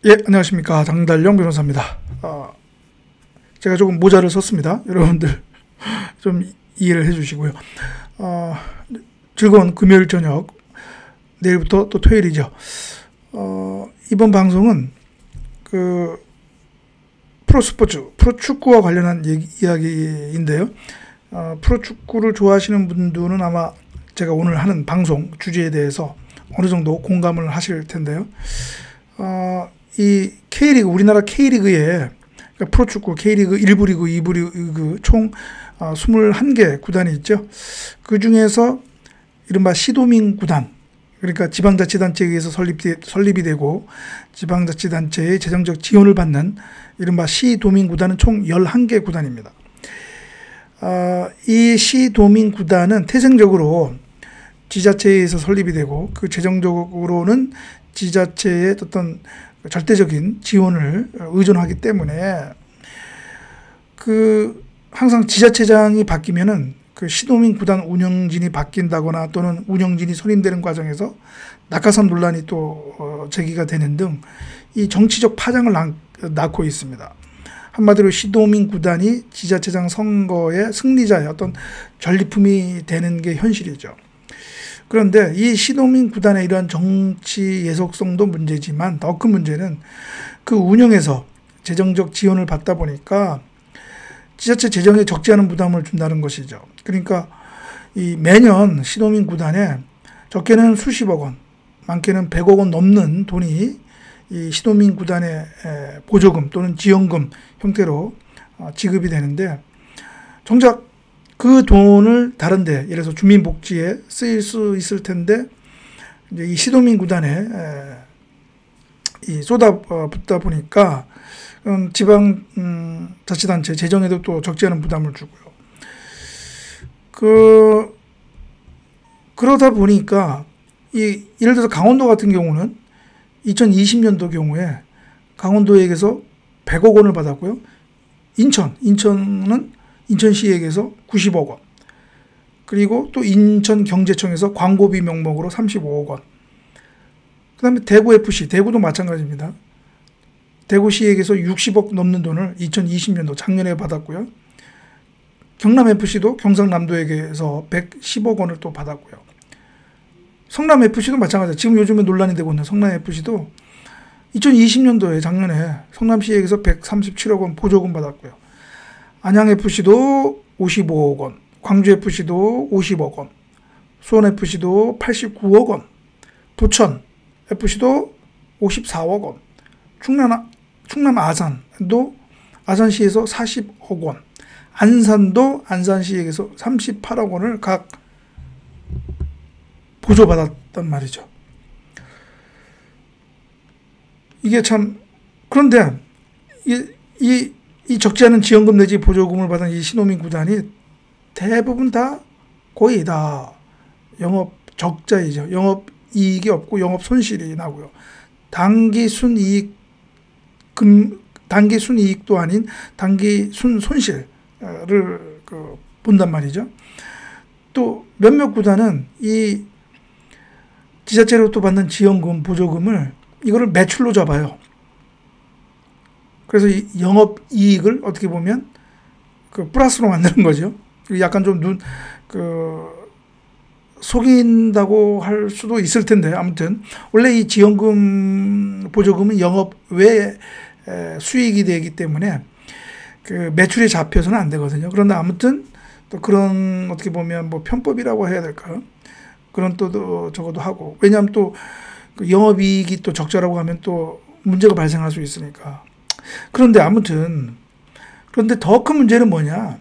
예, 안녕하십니까. 장달령 변호사입니다. 제가 조금 모자를 썼습니다. 여러분들 좀 이해를 해주시고요. 즐거운 금요일 저녁, 내일부터 또 토요일이죠. 이번 방송은 프로스포츠, 프로축구와 관련한 이야기인데요. 프로축구를 좋아하시는 분들은 아마 제가 오늘 하는 방송 주제에 대해서 어느 정도 공감을 하실 텐데요. 이 K리그, 우리나라 K리그에, 그러니까 프로축구 K리그 1부 리그, 2부 리그 총 21개 구단이 있죠. 그 중에서 이른바 시도민 구단, 그러니까 지방자치단체에 의해서 설립이 되고 지방자치단체의 재정적 지원을 받는 이른바 시도민 구단은 총 11개 구단입니다. 이 시도민 구단은 태생적으로 지자체에 의해서 설립이 되고 그 재정적으로는 지자체의 어떤 절대적인 지원을 의존하기 때문에 항상 지자체장이 바뀌면은 그 시도민 구단 운영진이 바뀐다거나 또는 운영진이 선임되는 과정에서 낙하산 논란이 또 제기가 되는 등 이 정치적 파장을 낳고 있습니다. 한마디로 시도민 구단이 지자체장 선거의 승리자의 어떤 전리품이 되는 게 현실이죠. 그런데 이 시도민 구단의 이러한 정치 예속성도 문제지만 더 큰 문제는 그 운영에서 재정적 지원을 받다 보니까 지자체 재정에 적지 않은 부담을 준다는 것이죠. 그러니까 이 매년 시도민 구단에 적게는 수십억 원, 많게는 100억 원 넘는 돈이 이 시도민 구단의 보조금 또는 지원금 형태로 지급이 되는데 정작 그 돈을 다른데, 예를 들어서 주민복지에 쓰일 수 있을 텐데, 이제 이 시도민 구단에 쏟아붓다 보니까 지방자치단체 재정에도 또 적지 않은 부담을 주고요. 그러다 보니까 예를 들어서 강원도 같은 경우는 2020년도 경우에 강원도에게서 100억 원을 받았고요. 인천은 인천시에게서 90억 원. 그리고 또 인천경제청에서 광고비 명목으로 35억 원. 그 다음에 대구FC, 대구도 마찬가지입니다. 대구시에게서 60억 넘는 돈을 2020년도 작년에 받았고요. 경남FC도 경상남도에게서 110억 원을 또 받았고요. 성남FC도 마찬가지예요. 지금 요즘에 논란이 되고 있는 성남FC도 2020년도에 작년에 성남시에게서 137억 원 보조금 받았고요. 안양FC도 55억 원, 광주FC도 50억 원, 수원FC도 89억 원, 부천FC도 54억 원, 충남 아산도 아산시에서 40억 원, 안산도 안산시에게서 38억 원을 각 보조받았단 말이죠. 이게 참, 그런데 이 적지 않은 지원금 내지 보조금을 받은 이 시도민 구단이 대부분 다 거의 다 영업 적자이죠. 영업 이익이 없고 영업 손실이 나고요. 단기 순이익도 아닌 단기 손실을 본단 말이죠. 또 몇몇 구단은 이 지자체로부터 받는 지원금, 보조금을 이거를 매출로 잡아요. 그래서 이 영업 이익을 어떻게 보면 플러스로 만드는 거죠. 약간 좀 속인다고 할 수도 있을 텐데, 아무튼 원래 이 지원금, 보조금은 영업 외 수익이 되기 때문에 매출이 잡혀서는 안 되거든요. 그런데 아무튼 또 그런 어떻게 보면 뭐 편법이라고 해야 될까요? 그런 또 적어도 하고, 왜냐하면 또 영업 이익이 또 적자라고 하면 또 문제가 발생할 수 있으니까. 그런데 더 큰 문제는 뭐냐?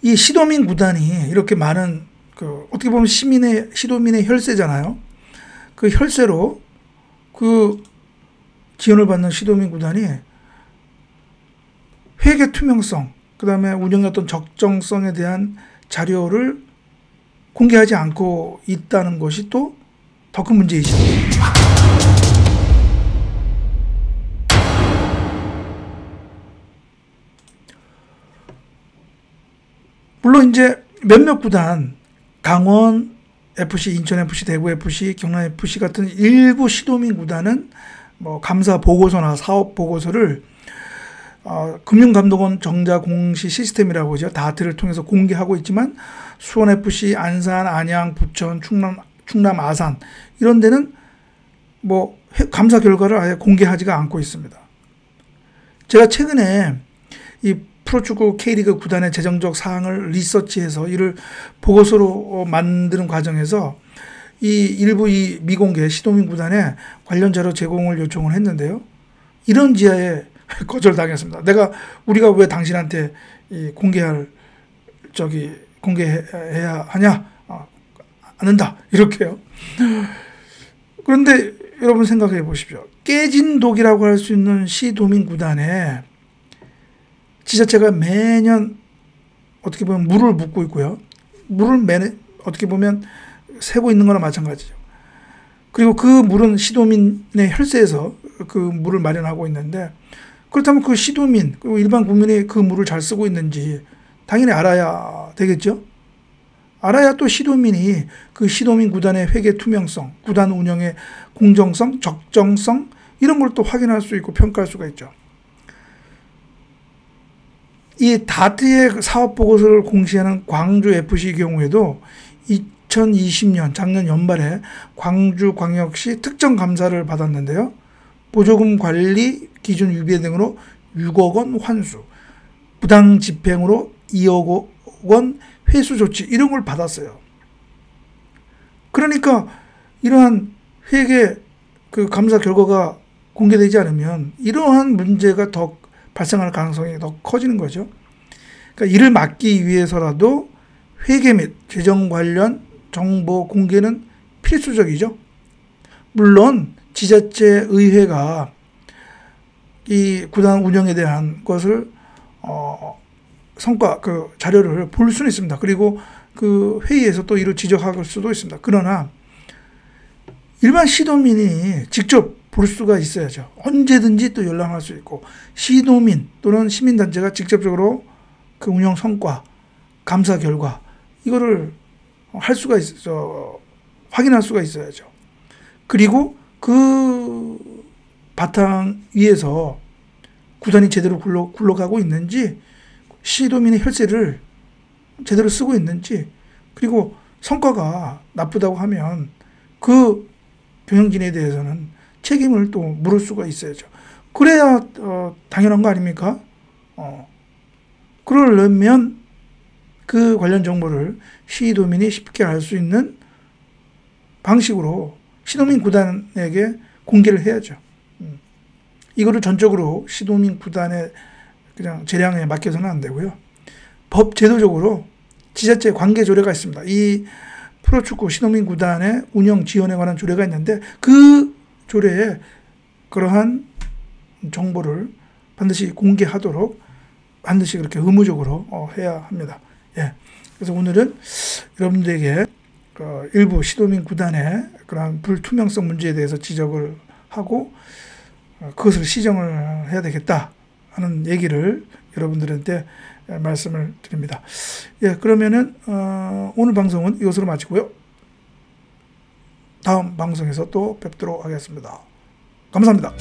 이 시도민 구단이 이렇게 많은 어떻게 보면 시도민의 혈세잖아요. 그 혈세로 지원을 받는 시도민 구단이 회계 투명성, 그 다음에 운영의 어떤 적정성에 대한 자료를 공개하지 않고 있다는 것이 또 더 큰 문제이죠. 물론 이제 몇몇 구단, 강원 FC, 인천 FC, 대구 FC, 경남 FC 같은 일부 시도민 구단은 뭐 감사 보고서나 사업 보고서를 금융감독원 정자 공시 시스템이라고 하죠. 다트를 통해서 공개하고 있지만 수원FC, 안산, 안양, 부천, 충남, 아산 이런 데는 뭐 감사 결과를 아예 공개하지가 않고 있습니다. 제가 최근에 이 프로축구 K리그 구단의 재정적 사항을 리서치해서 이를 보고서로 만드는 과정에서 이 일부 이 미공개 시도민 구단에 관련 자료 제공을 요청을 했는데요. 이런 지하에 거절당했습니다. 우리가 왜 당신한테 이 공개해야 하냐? 안 한다. 이렇게요. 그런데 여러분 생각해 보십시오. 깨진 독이라고 할 수 있는 시도민 구단에 지자체가 매년 어떻게 보면 물을 붓고 있고요. 물을 어떻게 보면 세고 있는 거나 마찬가지죠. 그리고 그 물은 시도민의 혈세에서 그 물을 마련하고 있는데 그렇다면 그 시도민 그리고 일반 국민이 그 물을 잘 쓰고 있는지 당연히 알아야 되겠죠. 알아야 또 시도민이 그 시도민 구단의 회계 투명성, 구단 운영의 공정성, 적정성 이런 걸 또 확인할 수 있고 평가할 수가 있죠. 이 다트의 사업 보고서를 공시하는 광주FC 경우에도 2020년 작년 연말에 광주광역시 특정 감사를 받았는데요. 보조금 관리 기준 위배 등으로 6억 원 환수, 부당 집행으로 2억 원 회수 조치 이런 걸 받았어요. 그러니까 이러한 회계 그 감사 결과가 공개되지 않으면 이러한 문제가 더 발생할 가능성이 더 커지는 거죠. 그러니까 이를 막기 위해서라도 회계 및 재정 관련 정보 공개는 필수적이죠. 물론 지자체 의회가 이 구단 운영에 대한 것을 성과 그 자료를 볼 수는 있습니다. 그리고 그 회의에서 또 이를 지적할 수도 있습니다. 그러나 일반 시도민이 직접 볼 수가 있어야죠. 언제든지 또 열람할 수 있고 시도민 또는 시민단체가 직접적으로 그 운영 성과, 감사 결과 이거를 할 수가 확인할 수가 있어야죠. 그리고 그 바탕 위에서 구단이 제대로 굴러가고 있는지 시도민의 혈세를 제대로 쓰고 있는지 그리고 성과가 나쁘다고 하면 그 경영진에 대해서는 책임을 또 물을 수가 있어야죠. 그래야 당연한 거 아닙니까? 그러려면 그 관련 정보를 시도민이 쉽게 알 수 있는 방식으로 시도민 구단에게 공개를 해야죠. 이거를 전적으로 시도민 구단의 그냥 재량에 맡겨서는 안 되고요. 법 제도적으로 지자체 관계 조례가 있습니다. 이 프로축구 시도민 구단의 운영 지원에 관한 조례가 있는데 그 조례에 그러한 정보를 반드시 공개하도록 반드시 그렇게 의무적으로 해야 합니다. 예. 그래서 오늘은 여러분들에게 일부 시도민 구단의 그러한 불투명성 문제에 대해서 지적을 하고 그것을 시정을 해야 되겠다 하는 얘기를 여러분들한테 말씀을 드립니다. 예, 그러면은 오늘 방송은 이것으로 마치고요. 다음 방송에서 또 뵙도록 하겠습니다. 감사합니다.